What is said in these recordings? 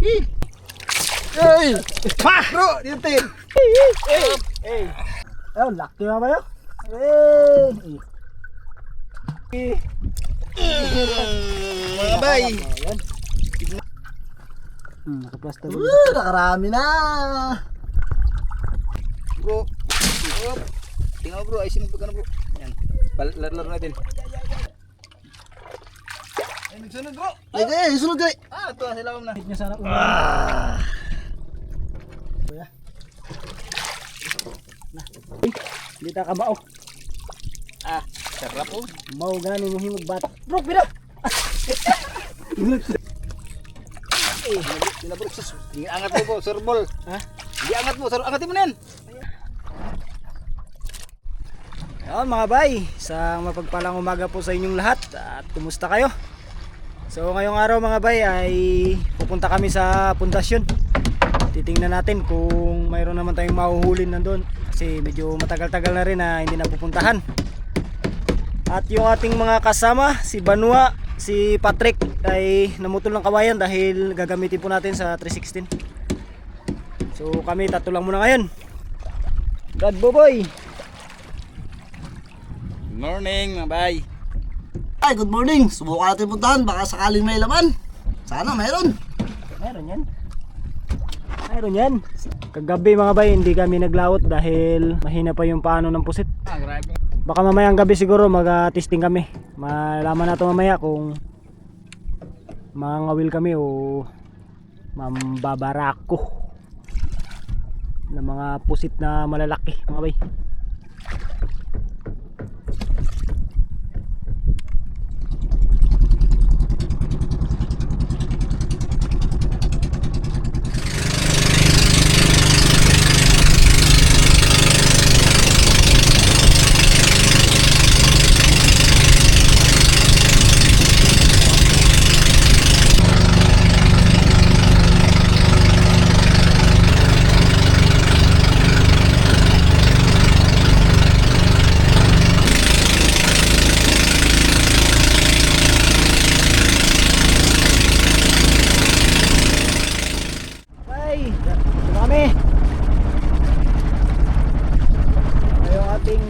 Hey! Pa! Bro, dito yun. Hey. Oh, laki na ba yun? Hey. Mga bay. Nakaplasta Nakarami na. Bro. Tingnan mo bro, ayusin mo ka na bro. Yan. Laro natin. Ay, nagsunod bro. Ay, sunod ka. Ito na sila na. Hit niya sana. Kuya. Hindi ta ka bao. Sarap po. Mau gani mo himog bata. Bro, pira. Tinabro sus. Angat mo po, Sir Bol. Ha? Di angat mo, angatin mo na yan. Ayun mga bay, isang mapagpalang umaga po sa inyong lahat. At kumusta kayo? So ngayong araw mga bay ay pupunta kami sa pundasyon. Titingnan natin kung mayroon naman tayong mahuhulin nandun. Kasi medyo matagal-tagal na rin na hindi napupuntahan. At yung ating mga kasama, si Banwa, si Patrick ay namutol ng kawayan dahil gagamitin po natin sa 316. So kami tatlo lang muna ngayon. God boy. Good morning, mga bay. Ay, good morning. Subukan natin puntahan. Baka sakaling may laman. Sana mayroon. Mayroon yan. Mayroon yan. Kagabi mga bay, hindi kami naglaot dahil mahina pa yung paano ng pusit. Grabe. Baka mamayang gabi siguro mag-testing kami. Malaman natin mamaya kung mangawil kami o mambabarako ng mga pusit na malalaki mga bay.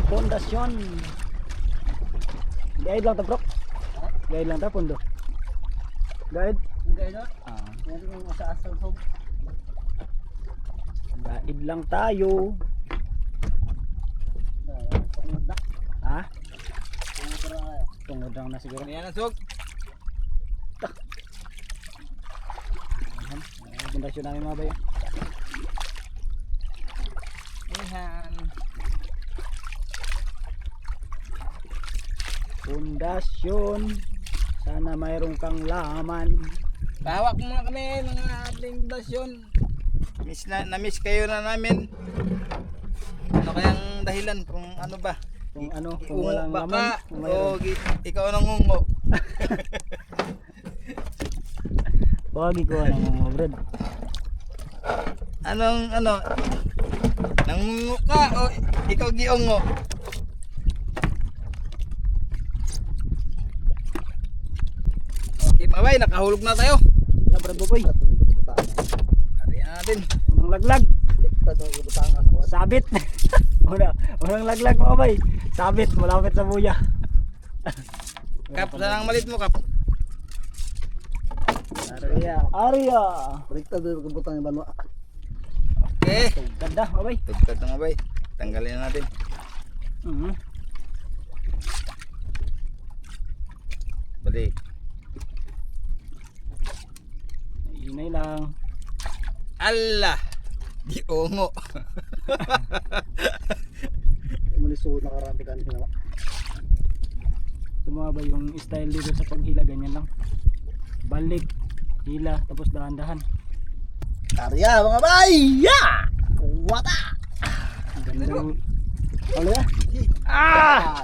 Pondasyon. Guide lang ta bro. Guide lang ta pondo. Guide. Guide yung asa-asa so. Guide lang tayo. Ha? Tungod lang na siguro. Yan ang sug. Pondasyon namin mga bay. Yan. Pundasyon, sana mayroon kang laman. Tawag muna kami mga ating pundasyon. Na-miss kayo na namin. Ano kayang dahilan kung ano ba? Kung ano, kung walang laman. Baka, kung mayroon. ikaw nang ngungo. Bagi ko ng mga bread. Anong ano? Nangungo ka o ikaw giongo? Okay, mabay, nakahulog na tayo. Na bread boy. Ariyan natin. Unang laglag. Sabit. Unang laglag mga bay. Sabit, malapit sa buya. Kap, saan ang malit mo, Kap? Arya. Baliktad doon kabutang yung banwa. Okay. Ganda mga bay. Tugtad na mabay. Tanggalin na natin. Balik. Inay lang. Allah! Giongo. Mulisuod na karami ka nila. Tumaba yung style dito sa paghila, ganyan lang. Balik, hila, tapos dahan-dahan. Karya mga bay! Yeah! Wata! Gandang... Ano ya?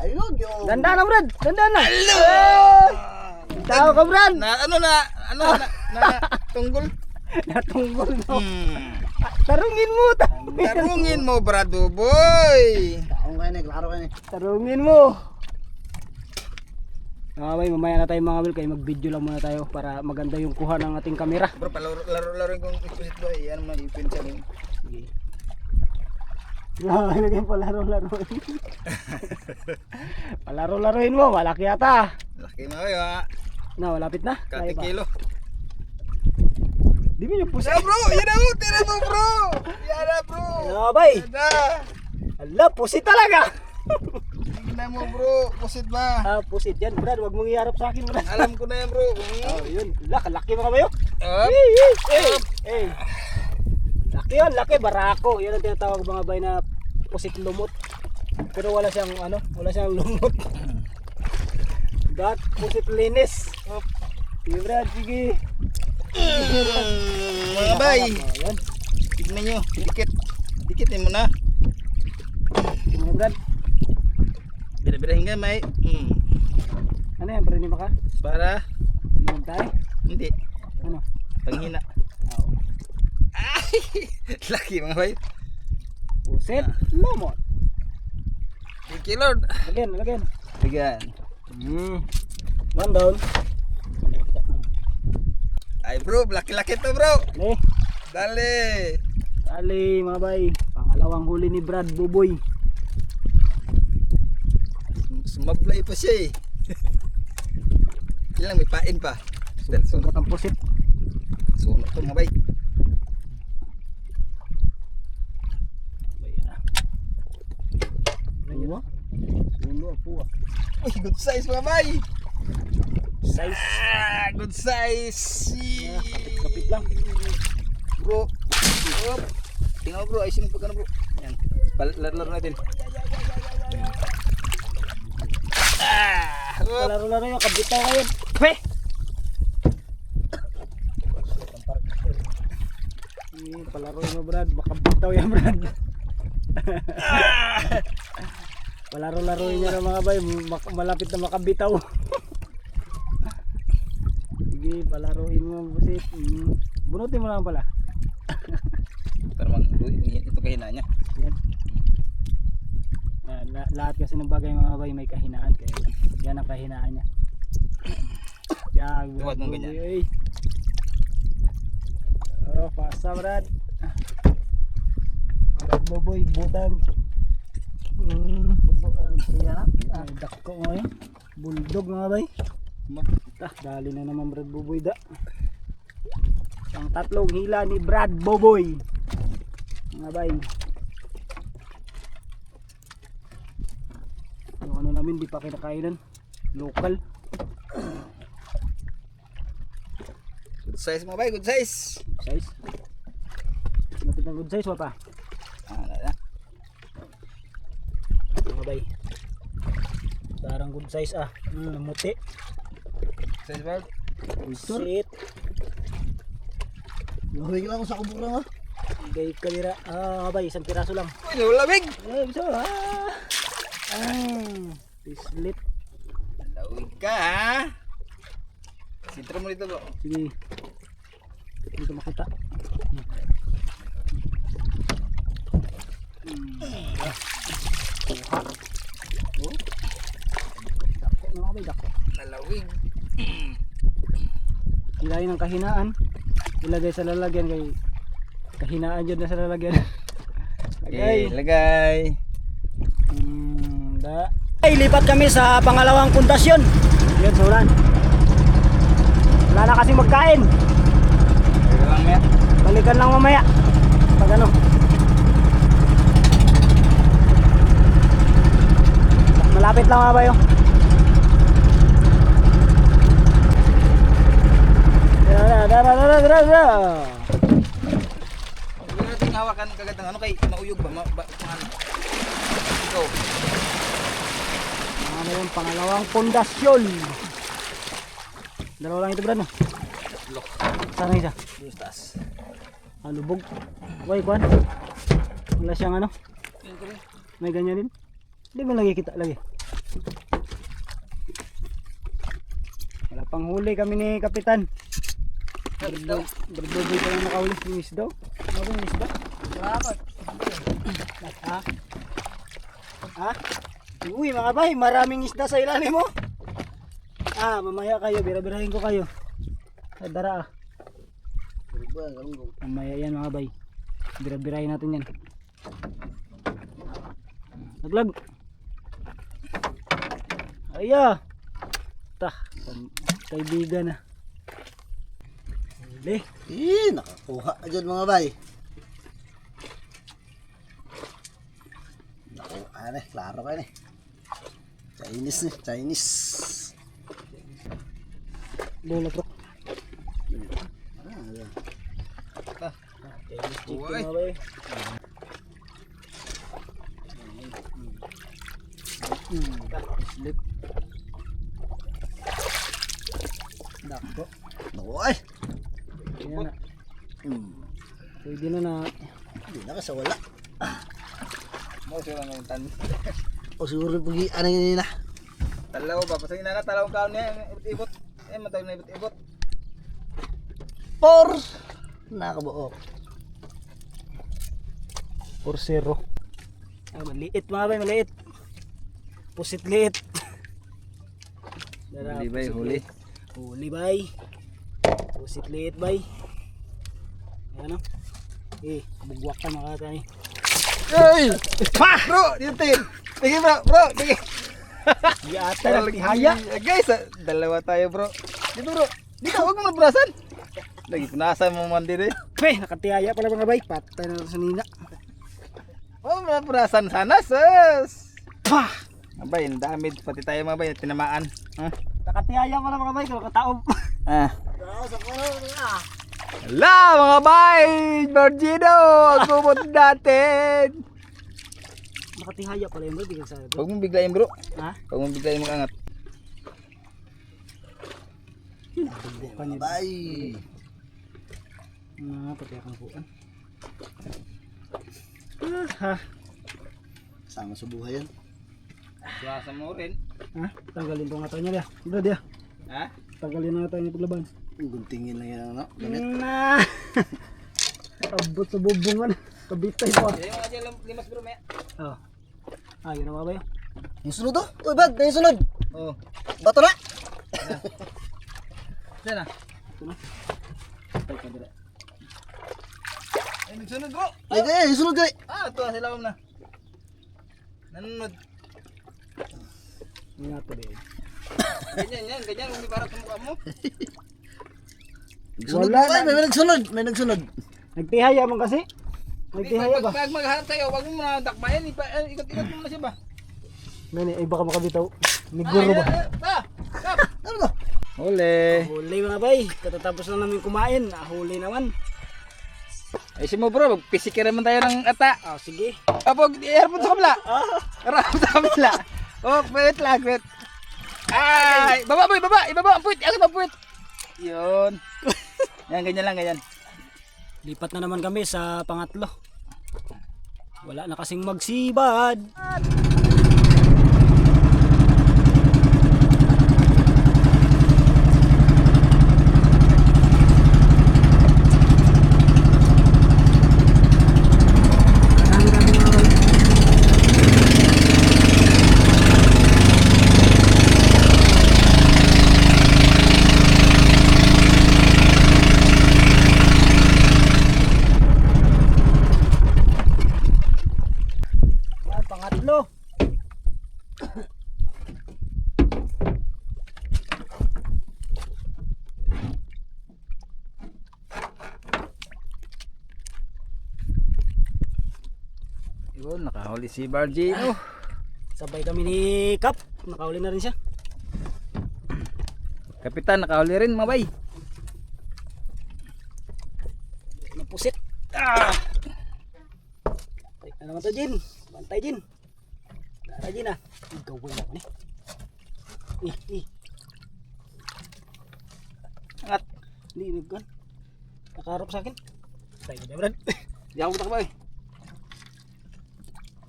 Ayun yung... Ganda na Brad! Ganda na! Hello! Tao ka Brad! Tunggol? Natunggol mo! Hmm. Tarungin mo! Tarungin mo, brado boy! Taong kayo na, klaro kayo na. Tarungin mo! May mamaya na tayo mga Will, kaya mag-video lang muna tayo para maganda yung kuha ng ating kamera. Bro, palaro-laro kong ipusit ba eh. Ano mga ipin sa rin. Sige. Lagyan pa laro-laruin. Palaro-laruin mo, malaki yata. Laki na kayo ha. Na, malapit na. Kati Kaya pa. kilo. Di ba yung pusa? Pusa bro! Yan na mo! Tira mo bro! Yan na bro! Bay. Yan na! Ala, pusit talaga. Yan na mo bro! Pusit ba? Pusit yan, Brad. Huwag mong iharap sa akin, Brad. Alam ko na yan bro. Oh, yun. Laki mga bayo. Up! Hey. Laki yun, laki. Barako. Yan ang tinatawag mga bay na pusit lumot. Pero wala siyang lumot. Dat pusit linis. Sige, Brad, sige. Mga bay! Ayan. Tignan nyo. Dikit. Dikitin mo na. Sige mga Brad. Bira-birahin ka may. Ano yan, Brad, ni baka? Para? Inom tayo? Hindi. Ano? Panghina. Oo. Ay! Laki mga bay. Pusit lumot. Thank you Lord. Lagyan. Ligan. One down. Ay bro, laki-laki to bro. Dali. Dali. Dali mga bay. Pangalawang huli ni Brad Buboy. Sumablay pa siya eh. Kailang may pain pa. Sugat ang pusit. Sunod to mga bay. Ulo po. Uy, good size mga bay. Size. Good size. Kapit lang. Bro. Up. Tingnan mo bro, ayusin mo pagkano bro. Yan. Laro natin. Up. Palaro-laro yung kabitaw ngayon. Pweh! Palaro mo Brad, baka bitaw yan Brad. Palaro-laruin niya ng mga bay, malapit na makabitaw. Sige, palaruin mo ang busit. Bunutin mo lang pala. Pero ito kahina niya. Yan. Lahat kasi ng bagay mga bay may kahinaan, kaya yan ang kahinaan niya. Tuwad mong ganyan. Oh, pasa Brad. Brad Boboy, butang. Dako mo eh. Bulldog mga bay. Dali na naman Brad Boboy da. Ang tatlong hila ni Brad Boboy. Mga bay. Yung ano namin di pa kinakainan. Local. Good size mga bay, good size. Size. Napit ng good size wapa. Na. Mga bay. Parang good size namuti. Size ba? Sit. Nahawig lang ako sa kuburang ha. Gay kalira. Mga bay, isang piraso lang. Uy, nalamig. Bisa. Pislit. Lawig ka ha. Sintro mo dito bro. Sige. Dito makita. Oh. Dako na mga bay, dako. Nalawig. Hilahin ng kahinaan. Ilagay sa lalagyan kay kahinaan dyan na sa lalagyan. Okay, lagay. Ay, lipat kami sa pangalawang pundasyon. Yun, sulan. Wala na kasing magkain. Balikan lang mamaya. Pag ano. Malapit lang mga bayo. Huwag natin hawakan kagad ng ano kay mauyog ba? Ano? Ikaw. Ano yung pangalawang pundasyon. Dalawa lang ito Brad no? Lock. Sana isa. Diyos taas. Lubog. Uy, kwan. Wala siyang ano. May ganyan din. Hindi mo lagi kita lagi. Wala pang huli kami ni Kapitan. Berboboy pa lang nakahuli ng isda. Ano ba yung isda? Salamat. Ha? Ha? Uy mga bay, maraming isda sa ilalim mo. Mamaya kayo, bira-birahin ko kayo. Ay, dara ah. Galunggong. Mamaya yan mga bay. Bira-birahin natin yan. Naglag. Aya. Kaibigan na. Huli. Nakakuha ka dyan mga bay. Nakuha na, klaro ka na. Chinese ni, Chinese. Lola bro. Ah, Chinese chicken Uy. mga bay. Slip. Dako. nakuha ay. Yan na. Pwede na na. Hindi na kasi wala. Mo sila ng tan. O siguro pagi ano yun na. Talaw ba pasay na talaw kaon niya ibot. Matawag na ibot. Por nakabuok. 4-0. Maliit mga bay, maliit. Pusit liit. Huli bay, huli. Huli bay. Pusit liit bay. Ayan o. Bugwak ka makata eh. Hey! Pa! Bro, dito yun. Sige bro, sige. Di ata na haya. Guys, dalawa tayo bro. Dito bro. Dito, huwag mo nabrasan. Lagi punasan mo man din eh. Nakatihaya pala mga bay. Patay na sa nina. Oh, nabrasan sana sus. Pah! Abay, damage pati tayo mga bay, tinamaan. Nakatihaya pala mga bay. Kalo kataob. Hala mga bay! Virgino! Ang bumot natin! Nakatihaya pala yun bro. Di ka sabi bro. Huwag mong biglayin bro. Ha? Huwag mong biglayin mag-angat. Bukan yun. Bay. Pati akong bukan. Ha? Sama sa buhay yan. Suwasa mo rin. Ha? Tanggalin po nga tayo niya. Bro dia. Ha? Tanggalin na tayo niya paglaban. Guntingin lang yan ano. Gamit. Na. Abot sa bubungan. Kabitay pa. Yung mga dyan limas bro maya. Oh. Yun na mga bayo. Yung sunod oh. Uy bad, yung sunod. Oo. Bato na. Diyan na. Ito na. Patay ka dira. Ay, nagsunod bro. Ay kaya, yung sunod kaya. Ito na sila na. Nanunod. Nga to din. Ganyan, kung di para sa mukha mo. Sunod Wala mo ay, na. may nagsunod. Nagtihaya man kasi. Nagtihaya ba? Pag maghanap tayo, huwag mo na dakbayan. Ikot-ikot mo na siya ba? Gani, ay baka makabitaw. Niguro ba? Ano ba? Huli. Huli mga bay. Katatapos lang namin kumain. Huli naman. Ay si mo bro, magpisik naman tayo ng ata. Sige. Kapag i-airport sa kabila. Harap sa kabila. Oh, wait lang, wait. Ay, baba boy, baba. Ibaba ang puwit. Ang puwit. Yun. Yan, ganyan lang, ganyan. Lipat na naman kami sa pangatlo. Wala na kasing magsibad. Pangatlo. Yun, nakahuli si Bargino. Sabay kami ni Kap. Nakahuli na rin siya. Kapitan, nakahuli rin mga bay. Napusit. Balik na naman to Jin. Bantay Jin. Dara Jin ah. Gawin ako ni. Angat. Linig kan. Nakaharap sa akin. Tayo na Brad. Di ako takbo eh.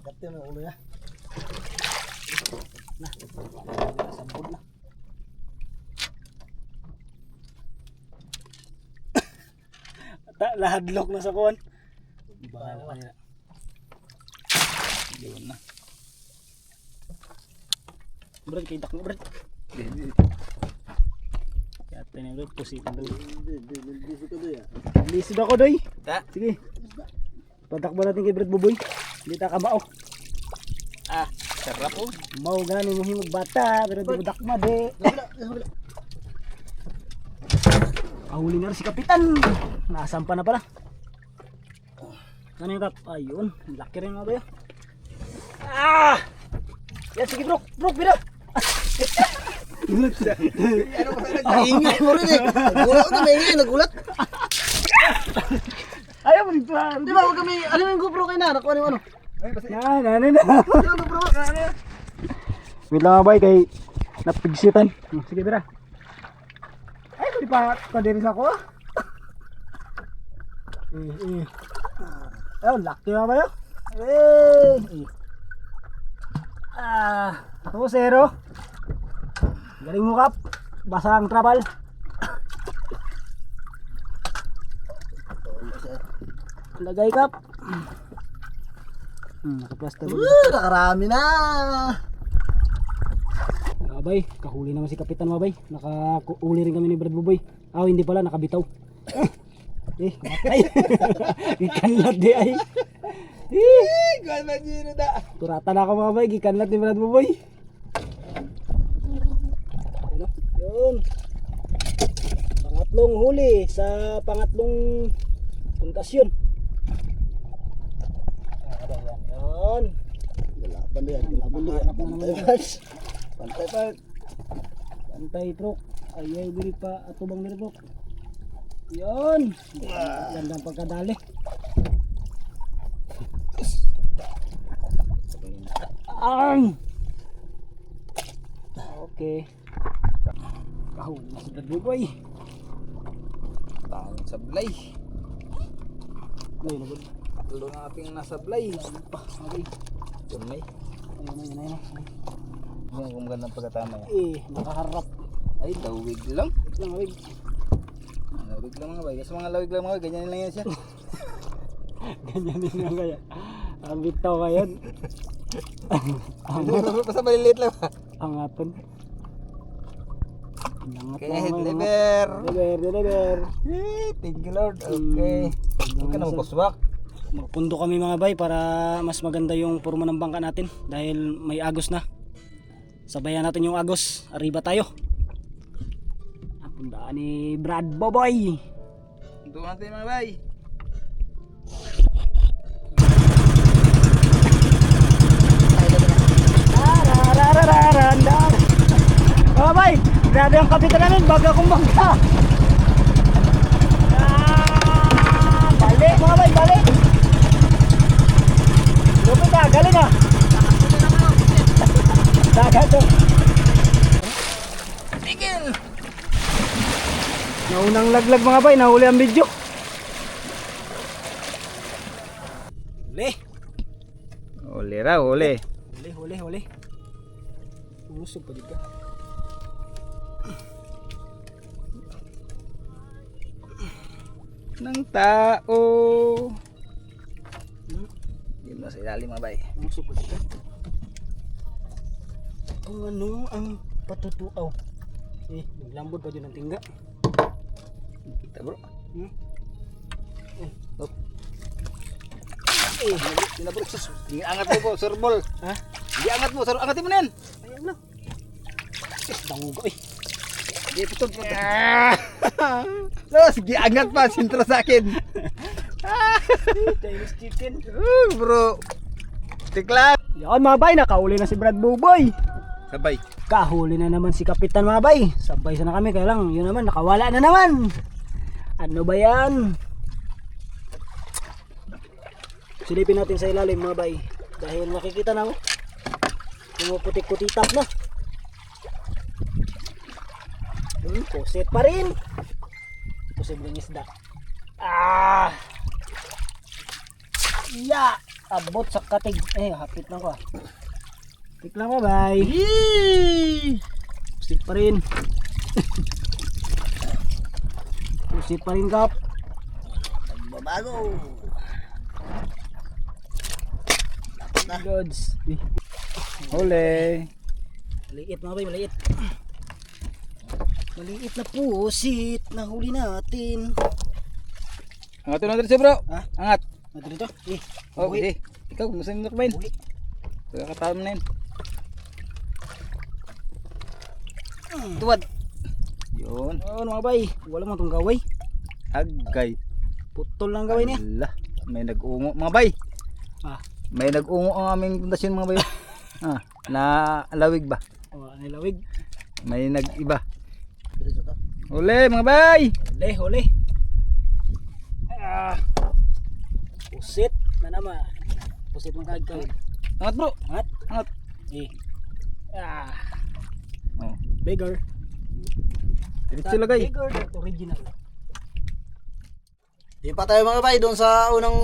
Kapte mo ulo ya. Sabod na. Lahadlok na sa kuwan. Bahala ka nila. Yun na. Brad, kay dak na Brad. Tayo na pusitan daw. Busy ka doon, Lisod ako doy. Ta. Sige. Patakbo natin kay Brad Buboy. Hindi ta kabao. Ah, sarap oh. Mau gani mo himog bata pero di budak ma de. Ahuli na rin si Kapitan. Nasampa na pala. Ano yung kap? Ayun. Laki rin nga ba yun? Ah! Yan, sige bro. Bro, bida. Ano ba Ingay mo rin eh. Nagulat ko, may ingay, nagulat. Ayaw mo dito. Di ba, huwag kami, ano yung GoPro kayo na? Nakuha ano? Na. Ano GoPro? Wait lang nga ba kay napigsitan. Sige bida. Ay, di pa kadiris ako ah. Ayun, laki nga ba yun? Ah, 2-0. Galing mo kap. Basa ang trabal. Lagay kap. Nakaplaster. Nakarami na. Abay, kahuli naman si Kapitan Mabay. Nakahuli rin kami ni Brad Buboy. Ah, hindi pala, nakabitaw. Matay. Gikanlat di ay. Gawin ba dito da? Turata na ako mga bay, gikanlat ni Brad Buboy. Yun. Pangatlong huli sa pangatlong puntasyon. Yun. Laban yan, laban yan. Pantay guys. Pantay pa. Pantay truk. Ayaw diri pa atubang diri truk. Yun. Gandang pagkadali. Ang. Okay. Kahuli na si Brad Buboy. Tawang sablay. Ayun, nagod. Tulo ng ating nasablay. Okay. Tunay. Ayun. Kung magandang pagkatama yan. Nakaharap. Ay, lawig lang. Lang, awig. Lawig lang mga bay. Kasi mga lawig lang mga bay, ganyan lang yan siya. Ganyan din lang kaya. Ang bitaw ngayon. Basta maliliit lang ba? Ang aton. Okay, deliver. Deliver. Thank you Lord. Okay. Huwag ka na magpaswak. Magpundo kami mga bay para mas maganda yung forma ng bangka natin. Dahil may agos na. Sabayan natin yung agos. Arriba tayo. Pundaan ni Brad Buboy. Doon natin mga bay. Mga bay, grabe ang kapitan namin, baga kong bangka. Balik mga bay, balik. Lupit na, galing ah. Dagat to. Tigil! Naunang laglag mga bay, nahuli ang video. Uli raw, uli. Huli. Umusog pa dito. Ng tao. Yun na sa ilalim mga bay. Umusog pa dito. Kung ano ang patutuaw. Naglambod pa dyan ang tingga. Kita bro. Op. Sila bro, sus. Di angat mo po, surbol. Ha? Di angat mo, angatin mo na yan. Ayan na. Dangugo eh. Di putol. Los, giangat pa, sintro sa akin. Chinese chicken. Bro. Tiklat. Yan mga bay, nakauli na si Brad Buboy. Sabay. Kahuli na naman si Kapitan mga bay. Sabay sana kami, kaya lang yun naman, nakawala na naman. Ano ba yan? Silipin natin sa ilalim mga bay. Dahil nakikita na mo. Pumuputik-kutitap na. Pusit pa rin. Posibleng isda. Ya! Abot sa katig. Hapit lang ko ah. Tik lang ba bay? Pusit pa rin. Pusit pa rin kap. Babago. Goods. Huli. Maliit mga bay, maliit. Maliit na pusit na huli natin. Angat na dito bro. Ha? Angat. Nato dito. Oh, eh. Ikaw, kung gusto mo kumain. Huli. Pagkakataon na yun. Tuwad. Yun. Oh, mga bay. Wala man tong gaway. Agay. Putol lang gaway niya. Ala, may nag-ungo mga bay. Ah. May nag-ungo ang aming pundasyon mga bay. Na alawig ba? Oh, nilawig. May nag-iba. Uli mga bay. Huli. Ah. Pusit na naman. Pusit ng kagkawid. Angat bro. Angat. Angat. Ah. Oh. Bigger. Diretso lagay. Bigger than original. Di pa tayo mga bay doon sa unang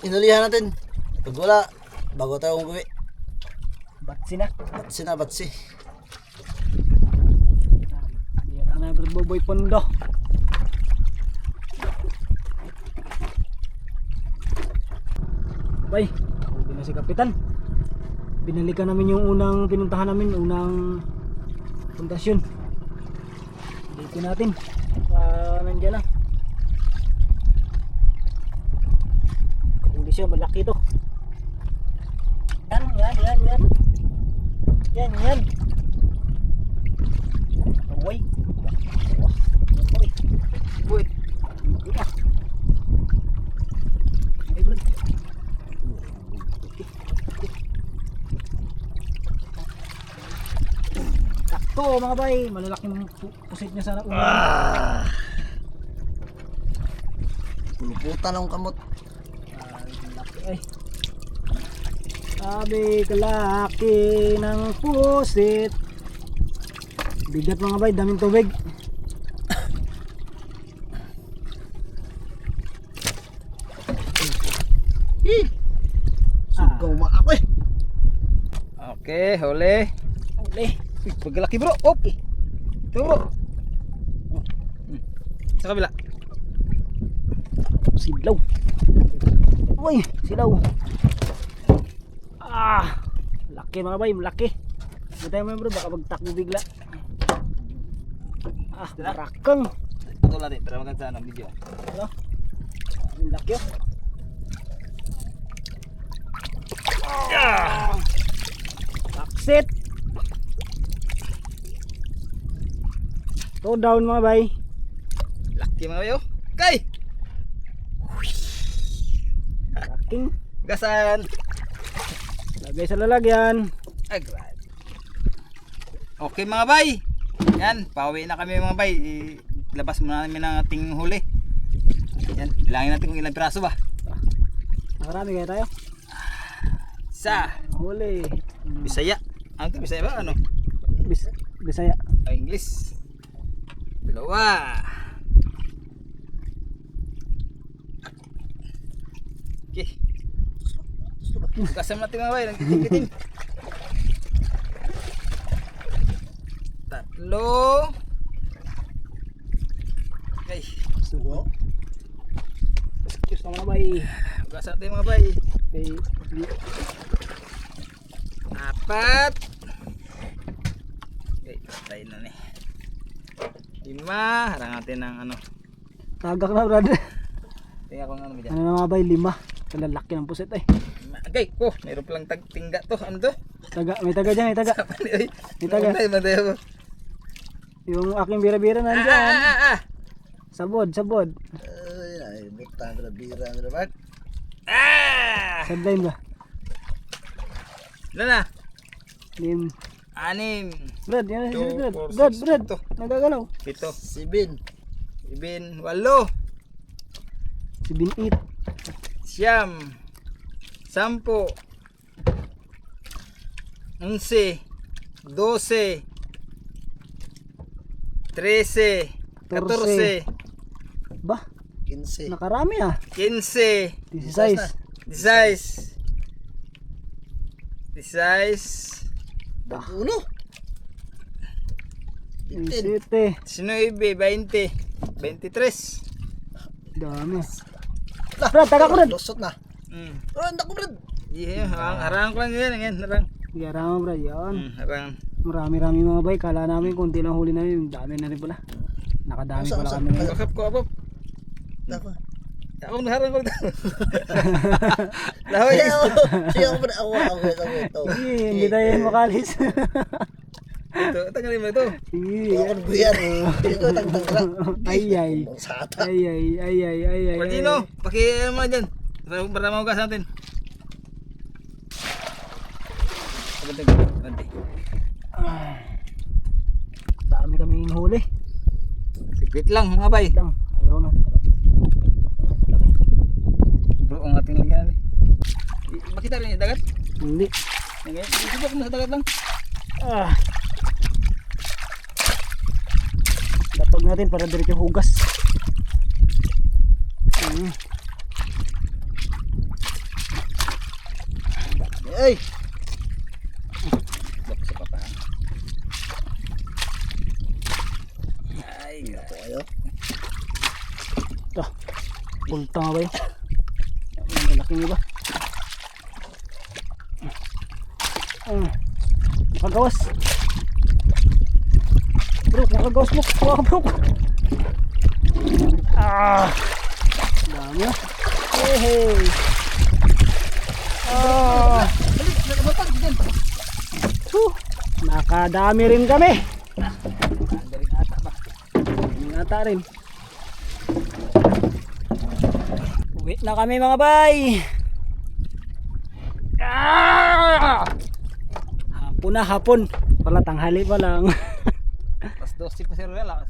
inulihan natin. Pag wala, bago tayo umuwi. Batsi na. Batsi. Bira na Boboy Pondo. Bay, uwi na si Kapitan. Binalikan namin yung unang pinuntahan namin, unang pundasyon. Dito natin. Nandiyan na. Hindi siya malaki to. Yan. Away. Uy. Sakto mga bay, malalaking pusit niya sana una. Puluputan ng kamot. Laki ay. Sabi kalaki ng pusit. Bigat mga bay, daming tubig. Sugaw ako eh. Okay, huli. Uli. Uy, pagkalaki bro. Op. Ito bro. Sa kabila. Silaw. Uy, silaw. Laki mga bay, malaki. Matay mo bro, baka magtakbo bigla. Marakang. Ito natin, para maganda ang video. Ano? Ang laki oh. Taksit. Toe down mga bay. Laki mga bayo. Okay. Laking. Gasan. Lagay sa lalagyan. Ay, grabe. Okay mga bay. Yan, pauwi na kami mga bay. Ilabas muna namin ang ating huli. Yan, bilangin natin kung ilang piraso ba. Marami kaya tayo. Isa. Huli. Bisaya. Ano ito? Bisaya ba? Ano? Bisaya. Ay, English. Dalawa. Okay. Kasama natin mga bay. Nagkiting-kiting. Tatlo. Okay. Sugo. Excuse naman na bay. Hugasan natin mga bay. Okay. Apat. Okay, patay na ni. 5. Harang natin ng ano. Tagak na brad. Tingnan ko ng ano dyan. Ano na mga bay? 5. Kalalaki ng pusit eh. Okay, oh, mayroon palang tingga to. Ano to? May taga dyan, may taga. May taga. Matay. Yung aking bira-bira nandyan. Sabod. Ay, butang ko na bira ang dapat. Sideline ba? Ilan na? 6. 6. Brad, yan na Two, Brad. four, Brad, six, Brad. ito. Nagagalaw. 7. Sibin. 8. 7, 8. Siyam. 10. 11. 12. 13. 14. Ba? 15. Nakarami ah. 15. 16. 16. 21. 17. 19. 20. 23. Dami. Brad, taga ko Brad. Lusot na. Oh, anak ko Brad. Yeah, harang ko lang yan. Harang. Iyara mo Brad, yan. Harang. Marami-rami mga bay. Kala namin konti lang huli namin. Dami na rin pala. Nakadami Saan, pala saan? kami ngayon. Bakap ko abop. Ako. Abang naharang ko. Lahoy. Siya ako pa na ako. Sige, hindi tayo makalis. Ito, tanggalin mo ito. Sige. Ako na buyan. Ito, tagtang Ay ay. Sata. Ay ay ay ay ay ay. Pagino, paki mo dyan. Para mahugas natin. Abante. Dami kaming huli. Secret lang mga bay. Lang. Ayaw na. Bro, ang ating lagyan. Makita rin yung dagat? Hindi. Subok mo sa dagat lang. Ah. Lapag natin para diretso hugas. Ay! Bak sa papa. Ay, Ito kayo. Ito. Punta nga ba yun? Ang malaking iba. Nakagawas. Bro, nakagawas mo. Kuha ka bro. Ah. Dami ah. Hey hey. Ah. Nakadami rin kami. Ata rin. Uwi na kami mga bay. Ah! Hapon na hapon. Pala tanghali pa lang. Pas 12 pa sir wala.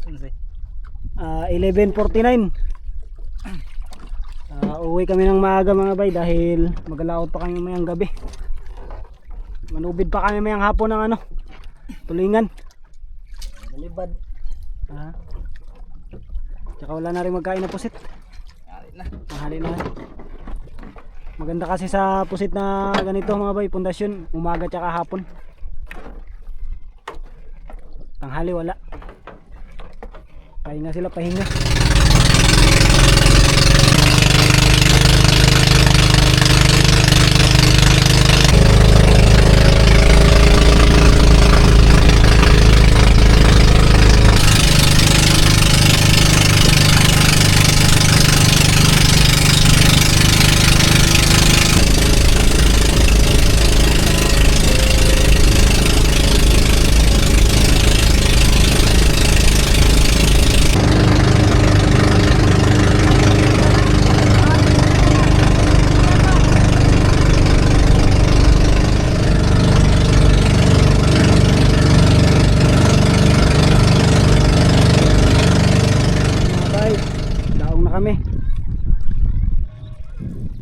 11:49. Uwi kami ng maaga mga bay dahil magalaot pa kami mayang gabi. Manubid pa kami mayang hapon ng tulingan. Malibad. Tsaka wala na rin magkain na pusit. Yari na. Tanghali na. Maganda kasi sa pusit na ganito mga bay, pundasyon, umaga tsaka hapon. Tanghali wala. Pahinga sila, pahinga.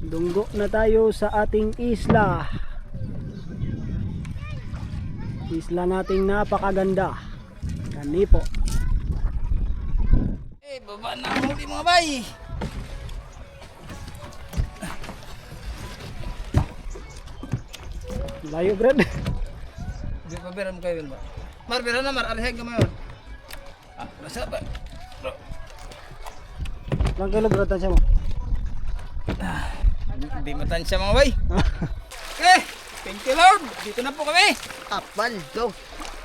Dunggo na tayo sa ating isla. Isla nating napakaganda. Kanipo. Baba na ang huli mga bay. Layo Brad. Di pa bera mo kayo ba? Mar bera na mar alihag ka mayon. Nasa ba? Bro. Lang kilo Brad tansya mo. Di matansya mga bay. Okay, thank you Lord. Dito na po kami. Apal, go.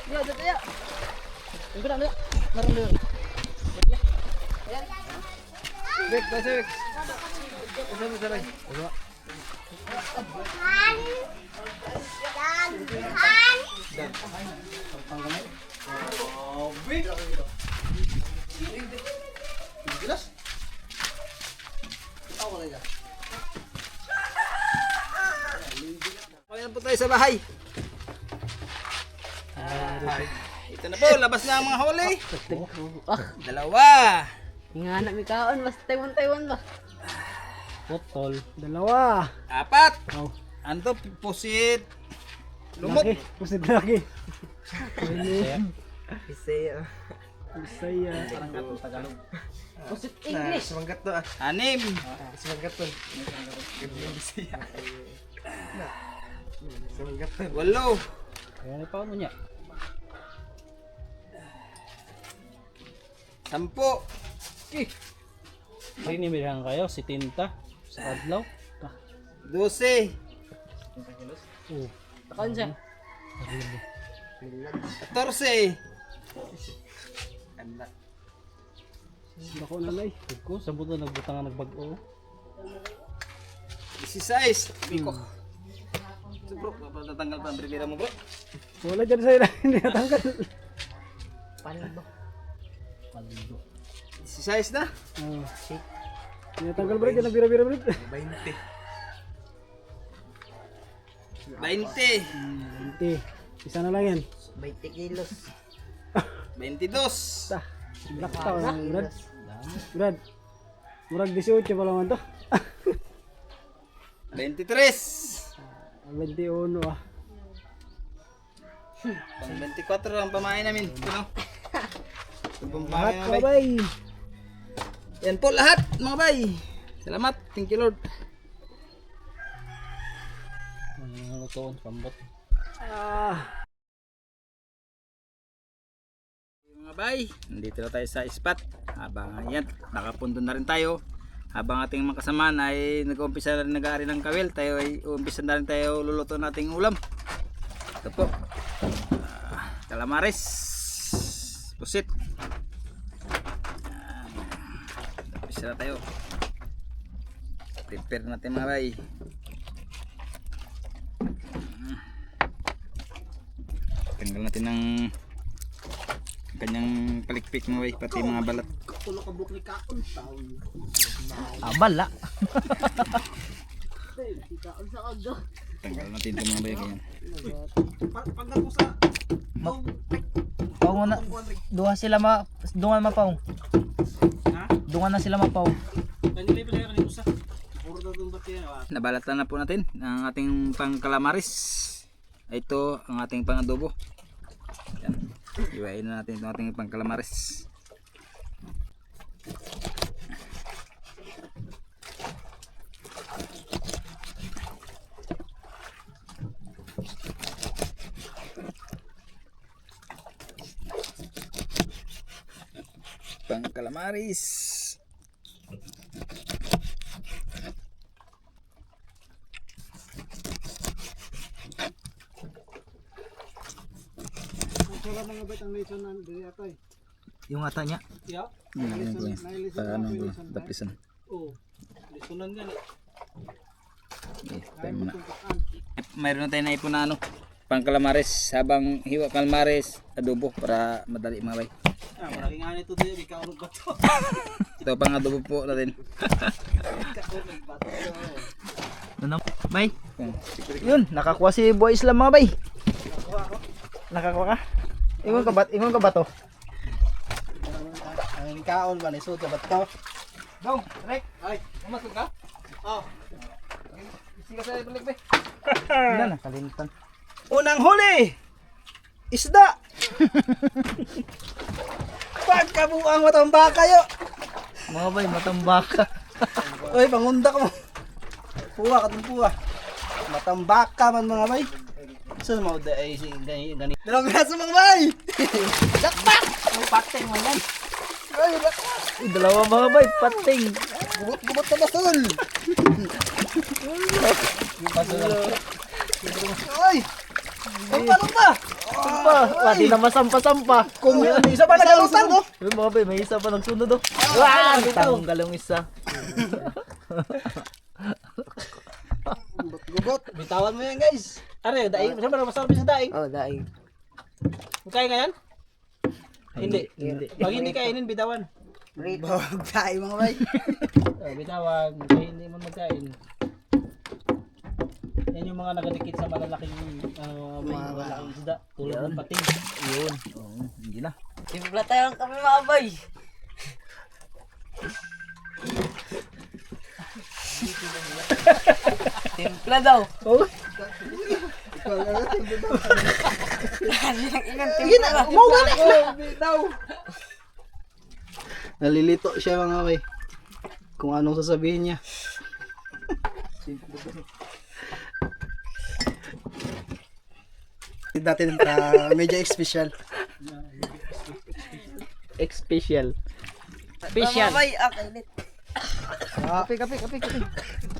Ya, dito ya. Tingko na, meron doon. Bek, bek. Usa mo saray. Gilas. Ako na yan. Kaya po tayo sa bahay. Ito na po, labas na ang mga huli. Dalawa. Nga na may kaon, mas Taiwan ba? Potol. Dalawa. Apat. Oh. Anto, pusit. Lumot. Laki. Pusit laki. Bisaya. Bisaya. Parang katong Tagalog. Pusit English. Sumanggat to ah. Anim. Sumanggat to. Sumanggat to. Walo. Kaya pa mo niya. 10. Pinimilihan kayo si Tinta sa adlaw. 12. Oh. Takon siya. 14. Ganda. Bako nanay. Ko sa buto nagbutang nga nagbago. 16. Biko. So bro, tatanggal pa ang primera mo bro. Wala dyan sa'yo na hindi natanggal. Paldo. 16 na. Oh. Hindi natanggal bro, dyan nabira-bira bro. 20. 20. 20. Isa na lang yan. 20 kilos. 22. Ta. Black tao na Brad. Brad. Murag 18 pa lang to. 23. 21 ah. Pang 24 ang pamain namin. Ano? Ang Lahat pamain ka namin. bay. Yan po lahat mga bay. Salamat. Thank you Lord. Ano to, pambot. Ah. Mga bay, nandito na tayo sa spot. Habang yan, nakapundo na rin tayo. Habang ating mga kasamaan ay nag-uumpisa na rin nag-aari ng kawil, tayo ay uumpisa na rin tayo luluto nating ulam. Ito po, calamares, pusit. Umpisa na tayo. Prepare natin mga bay. Tanggal natin ng kanyang palikpik mga bay, pati mga balat. Bala. Tanggal natin ito mga bay ganyan. Paung na. Duha sila dungan mapaung. Dungan na sila mapaung. Nabalatan na po natin ang ating pang calamares. Ito ang ating pang adobo. Yan. Iwain na natin itong ating pang calamares. Pang calamares. Wala mga bet ang lesson na diri atoy. Yung ata niya. Yeah. Yan ko yan. Para ano ko tapisan. Oh. Lesonan yan. Okay, tayo muna. Mayroon na tayo na ipon na ano, pang calamares, habang hiwa calamares, adobo para madali mga bay. Ah, marami nga nito dito, ikaw unog ba to? Ito pang adobo po natin. Ano? Bay. Yun, nakakuha si Boy Islam mga bay. Nakakuha ka? Ingon ka ba to? Ang kaon ba ni suto ba to? Go, Rek. Ay, umasok ka? Oh. Sige sa balik bay. Wala na, kalimutan. Unang huli! Isda! Pagkabuang matamba kayo! Mga bay, matambaka. Uy, pangundak mo! Puwa, katong puwa. Matambaka man mga bay. Saan mo da ay si gani? Dalawang braso mga bay! Dakpak! May pateng mo yan. Ay, dakpak! Dalawa mga bay, pating. Gubot na basol! Ay! Lumpa! Pa, pati na masampa-sampa. Kung isa pa nagalutan mo! Yung mga bay, may isa pa nagsunod oh. Wah, tanggal yung isa. Gubot! Bitawan mo yan guys! Ano yun? Daing? Saan ba masarap sa daing? Oh, daing. Kaya nga yan? Hindi. Hindi. Pag hindi kainin, bitawan. Bawag tayo mga bay. Bitawan. Kaya hindi mo magkain. Yan yung mga nagadikit sa malalaking malaking isda. Tulad ng pating. Yun. Oo, hindi na. Timpla tayo ng kami mga bay. Timpla daw. Oh. Timpla ba? Bitaw. Nalilito siya mga bay. Kung anong sasabihin niya. Dati medyo special. Special. Mga bay, kainit. Kape.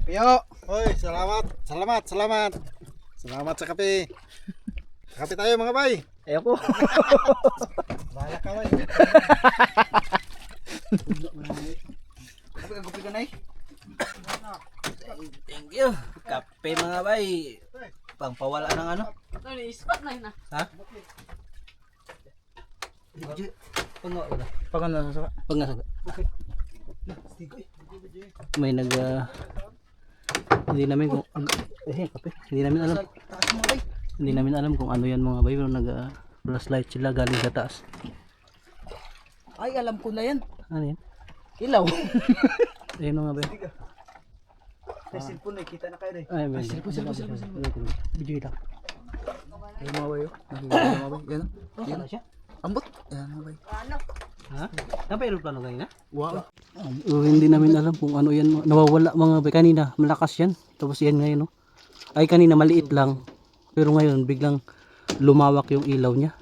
Yo. Hoy, salamat. Salamat sa kape. Kape tayo mga bay. Ayoko. Bahala ka, bay. Kapi ka na eh. Thank you. Kape mga bay. Pangpawala ng ano? Spot na yun ah. Ha? Pag ano sa Pag nasa. May hindi namin kung kape. Hindi namin alam. Hindi namin alam kung ano yan mga bay, pero flashlight sila galing sa taas. Ay, alam ko na yan. Ano yan? Ilaw. Ayun mga bay. May cellphone eh, kita na kayo eh. Ay, may video lang. Ayun mga bay. Mga bay. Yan. Yan siya. Ambot. Yan mga bay. Ha? Napairoplano kayo na? Wow. Hindi namin alam kung ano yan. Nawawala mga bay. Kanina malakas yan. Tapos yan ngayon no. Ay kanina maliit lang. Pero ngayon biglang lumawak yung ilaw niya.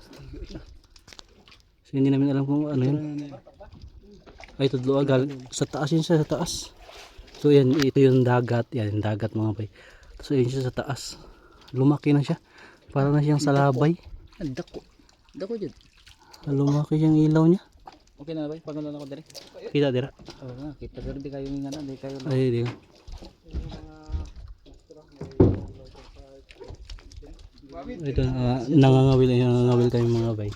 So hindi namin alam kung ano yun. Ay tudlo sa taas yun siya sa taas. So yan ito yung dagat. Yan yung dagat mga bay. So yun siya sa taas. Lumaki na siya. Para na siyang salabay. Dako. Dako dyan. Lumaki yung ilaw niya. Okay na bay. Pagano na ako dali. Kita dira. Oo nga. Kita pero di kayo nga na. Di kayo. Ay di. Ito nangangawil kayo mga bay.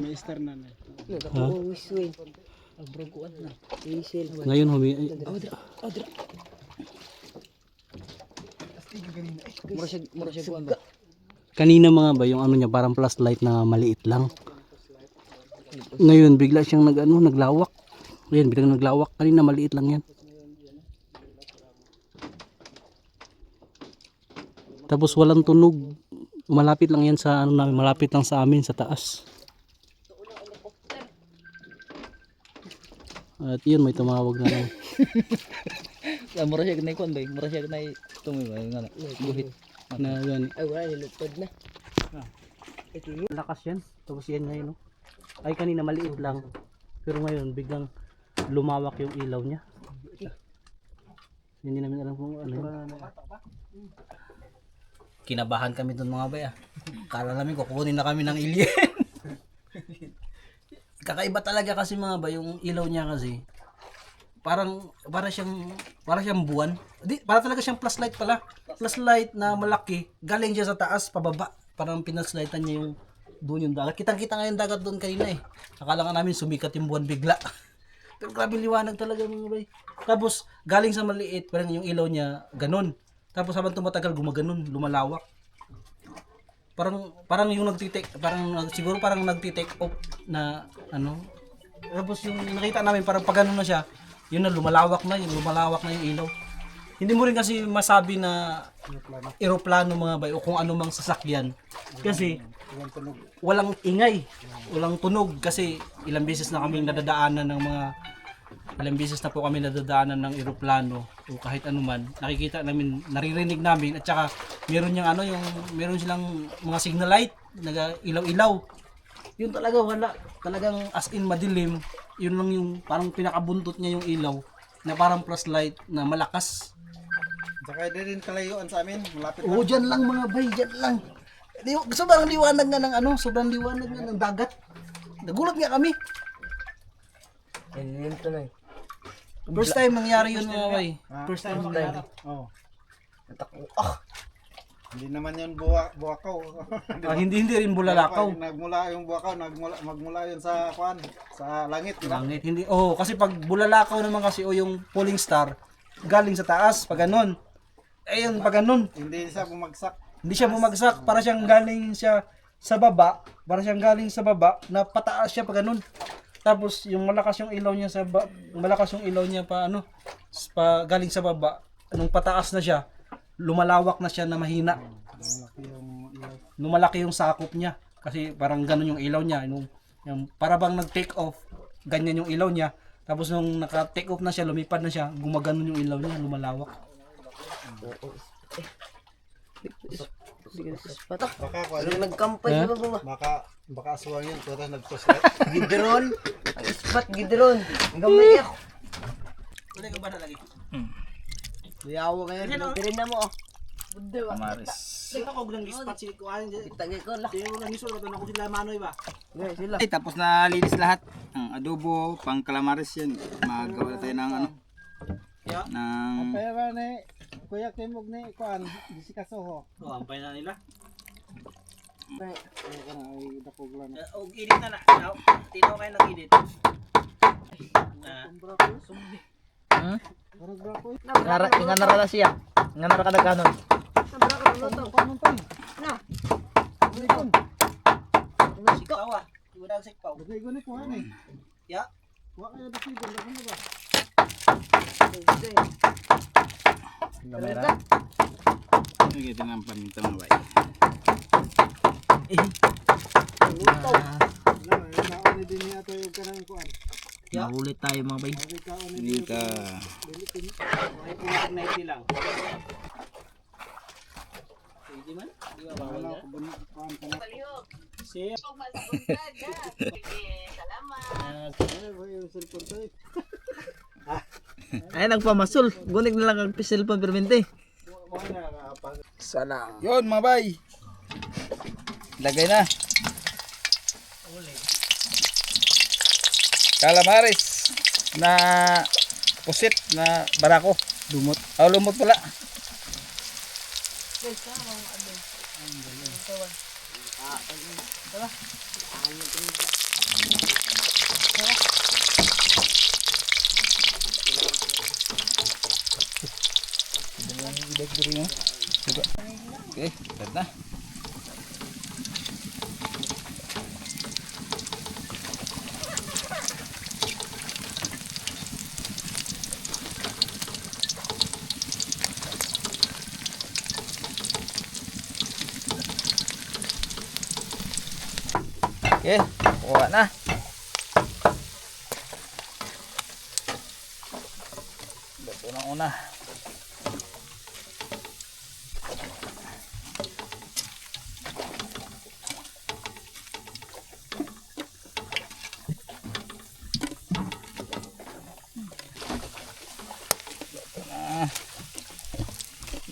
May star na na. Ha? Wiswin. Abroguan na. Isil. Ngayon Mura siya kuwan ba? kanina mga bay yung ano niya parang flashlight na maliit lang. Ngayon bigla siyang naglawak. Ayan, biglang naglawak. Kanina maliit lang yan. Tapos walang tunog. Malapit lang yan sa ano namin, malapit lang sa amin sa taas. At yun may tumawag na lang. Mura siya na kuwan bay. Mura siya na tungoy ba nga na. Buhit. Na gani. Ay wala nilupad na. Lakas yan. Tapos yan ngayon. No? Ay kanina maliit lang. Pero ngayon biglang lumawak yung ilaw niya. Hindi namin alam kung ano yun. Kinabahan kami doon mga bay. Kala namin kukunin na kami ng alien. Kakaiba talaga kasi mga bay yung ilaw niya kasi. Para siyang buwan. Para talaga siyang flashlight pala. Flashlight na malaki, galing siya sa taas pababa. Parang pinaslightan niya yung doon yung dagat. Kitang-kita nga yung dagat doon kanina eh. Akala nga namin sumikat yung buwan bigla. Pero grabe liwanag talaga mga bay. Tapos galing sa maliit, parang yung ilaw niya ganun. Tapos habang tumatagal gumaganon, lumalawak. Parang yung siguro parang nagti-take off na ano. Tapos yung nakita namin parang pag ganun na siya, yun na lumalawak na yung ilaw. Hindi mo rin kasi masabi na eroplano mga bay o kung ano mang sasakyan. Kasi walang ingay, walang tunog kasi ilang beses na po kami nadadaanan ng eroplano o kahit anuman. Nakikita namin, naririnig namin at saka meron silang mga signal light, nag-ilaw-ilaw. Yun talaga wala, talagang as in madilim. Yun lang yung parang pinakabuntot niya yung ilaw na parang flashlight na malakas. Saka di rin kalayuan sa amin. Malapit Oo, dyan lang mga bay, dyan lang. Sobrang liwanag nga ng dagat. Nagulat nga kami. Yun to na eh. First time nangyari yun mga bay. First time nangyari. Oh. Natakbo. Hindi naman yun buwakaw. Hindi rin bulalakaw. Nagmula yung buwakaw, magmula yun sa sa langit, di ba? Langit, hindi. Oh, kasi pag bulalakaw naman kasi o yung falling star, galing sa taas, pag ganun. Ayun, pag ganun. Hindi siya bumagsak. Hindi siya bumagsak, para siyang galing siya sa baba, na pataas siya pag ganun. Tapos yung malakas yung ilaw niya pa galing sa baba, nung pataas na siya, lumalawak na siya na mahina. Lumalaki yung sakop niya kasi parang ganun yung ilaw niya, yung para bang nag-take off, ganyan yung ilaw niya. Tapos nung naka-take off na siya, lumipad na siya, gumaganon yung ilaw niya, lumalawak. Baka Nagkampay Ha? di ba ba? baka aswang yun, pero nagpuslet. Gidron. Ang spot gidron. Ang gamay ako. Wala ka ba na lagi? Liyawa ngayon. Pirin na mo oh. Kamaris. Itagay ko lah. Ay, tapos na linis lahat. Ang adobo, pang calamares yan. Magawa na tayo ng ano. Ng Pero ni Kuya Timog ni kuan disikasoho. Ampay na nila. Ay dakog lang. Og edit na na. Tino kayo nag-edit. Nga narala siya. Nga nara kada kanon. Sikpaw ah. Iwadag sikpaw. Dagay guni ko ani. Ya. Wa kaya dagay guni ba? kamera. Lagyan natin ng paminta mga bay. Naon din niya to yung kanang kuan. Mahulit tayo mga bay. Hindi ka. Ay, na lang. Pwede man? Di ba bawal na? Siya. Ay nagpamasul. Gunig na lang ang cellphone permente. Sana. Yun mga bay. Lagay na. Calamares na pusit na barako. Dumot. Oh, lumot pala. Okay, red na. Okay, kuha na. Ito na una.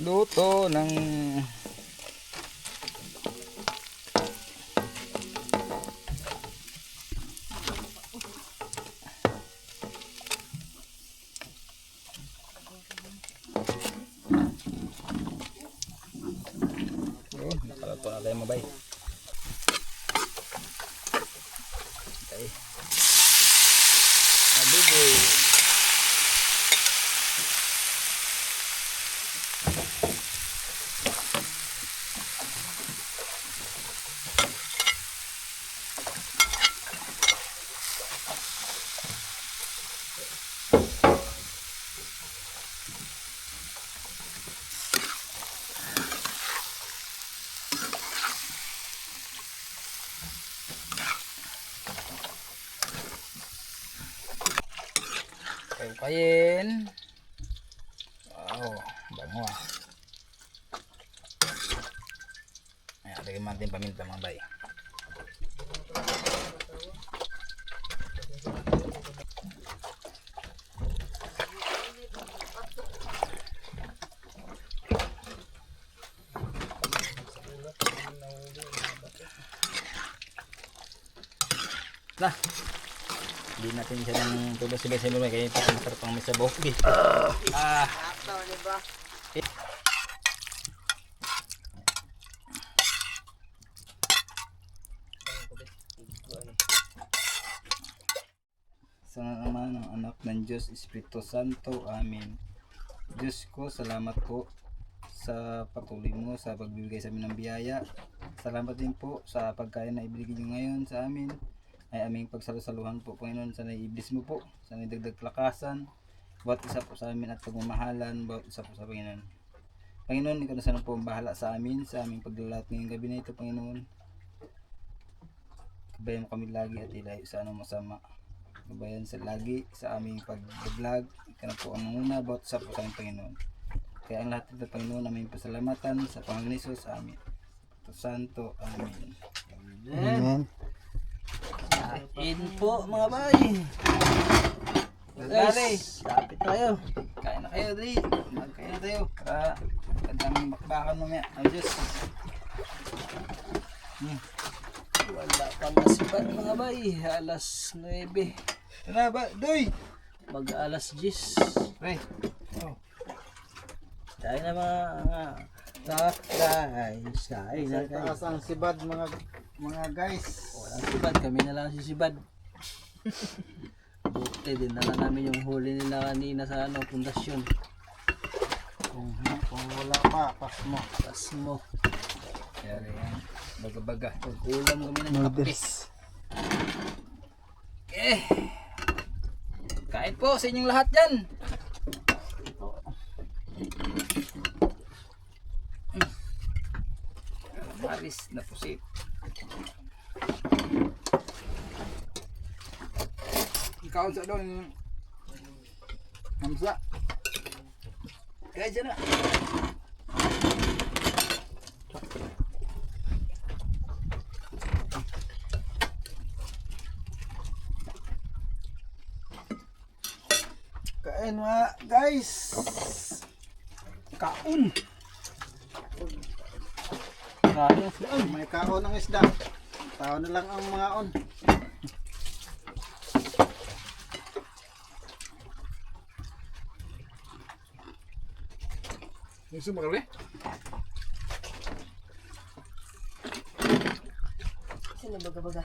Luto ng nakalato na tayo mabay. Okay. Adobo. Kayin. Wow, bango ah. Ayan, lagyan natin paminta mga bay. Nah, hindi natin siya ng tubos-sibay sa mga kaya ipapintar pang may sabaw. Sa naman ng anak ng Diyos, Espiritu Santo, Amen. Diyos ko, salamat po sa patuloy mo sa pagbibigay sa amin ng biyaya. Salamat din po sa pagkain na ibigay nyo ngayon sa amin. Ay aming pagsalusaluhan po, Panginoon. Sana i-bless mo po, sana idagdag lakasan bawat isa po sa amin at pagmamahalan bawat isa po sa Panginoon. Panginoon, ikaw na sana po ang bahala sa amin, sa aming paglalat ngayong gabi na ito, Panginoon. Kabayan mo kami lagi at ilayo sa anong masama. Kabayan sa lagi sa aming pag-vlog. Ikaw na po ang muna bawat isa po sa aming Panginoon. Kaya ang lahat ito, Panginoon, aming pasalamatan sa Panginoon Jesus, Amen. Santo, Amen. Amen. In po mga bay. Guys, kapit tayo. Kain na kayo, Dri. Magkain na tayo. Para Ang daming bakbakan mamaya. Ay, Diyos. Wala pa masipad mga bay. Alas 9. Ano ba? Doy! Mag alas 10. Ay, Kain na mga guys. Kain na guys. Taas ang sibad mga guys. Walang sibad. Kami na lang sisibad. Buti din na lang namin yung huli nila kanina sa pundasyon. Kung wala pa, pas mo. Pas mo. kaya yan. Baga-baga. Pag-ulam kami ng kape. Kain po sa inyong lahat dyan. Maris na pusit. Ikaw sa doon. Hamza. Kaya dyan na. Kain mga guys. Kaon. May kaon ng isda. Tao na lang ang mga on. Gusto mo kami? Sino baga-baga?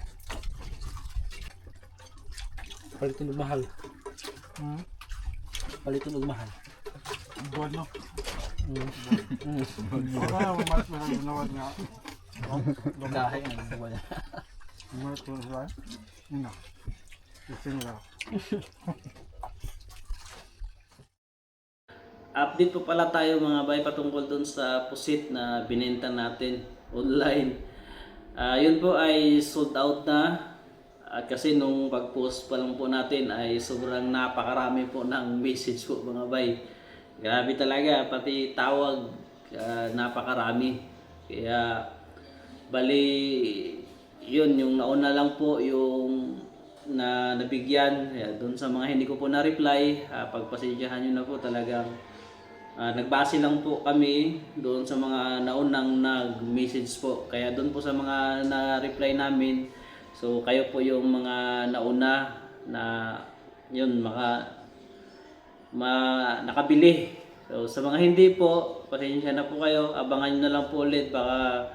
Palitin ng mahal. Palitin ng mahal. Buwan no. Baka mas nawad nga. Dahil ang buwan. Mas tuwa. Ina. Isin lang. Update po pala tayo mga bay patungkol dun sa pusit na binenta natin online. Yun po ay sold out na. At kasi nung pag-post pa lang po natin ay sobrang napakarami po ng message po mga bay. Grabe talaga, pati tawag napakarami. Kaya bali yun yung nauna lang po yung na nabigyan. Doon sa mga hindi ko po na-reply, pagpasensyahan nyo na po talagang nagbase lang po kami doon sa mga naunang nag-message po. Kaya doon po sa mga na-reply namin, so kayo po yung mga nauna na yun nakabili. So sa mga hindi po, pasensya na po kayo. Abangan nyo na lang po ulit, baka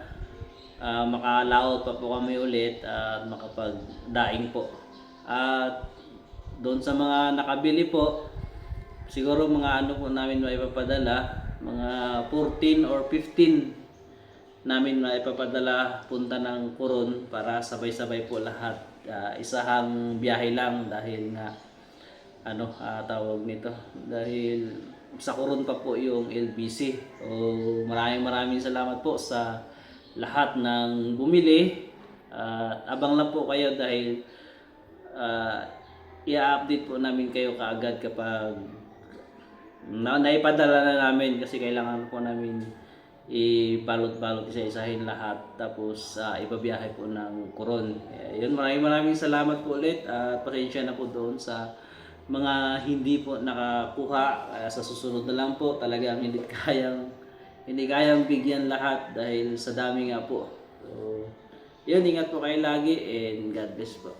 makalaot pa po kami ulit at makapagdaing po. At doon sa mga nakabili po, siguro mga po namin maipapadala, mga 14 or 15 namin maipapadala punta ng Coron para sabay-sabay po lahat. Isahang biyahe lang dahil nga tawag nito, dahil sa Coron pa po yung LBC. So maraming salamat po sa lahat ng bumili. Abang lang po kayo dahil i-update po namin kayo kaagad kapag naipadala na namin, kasi kailangan po namin ibalot-balot isa-isahin lahat tapos ipabiyahe po ng Coron. Yun, maraming salamat po ulit at pasensya na po doon sa mga hindi po nakakuha. Sa susunod na lang po, talagang hindi kayang bigyan lahat dahil sa dami nga po. So yun, ingat po kayo lagi and God bless po.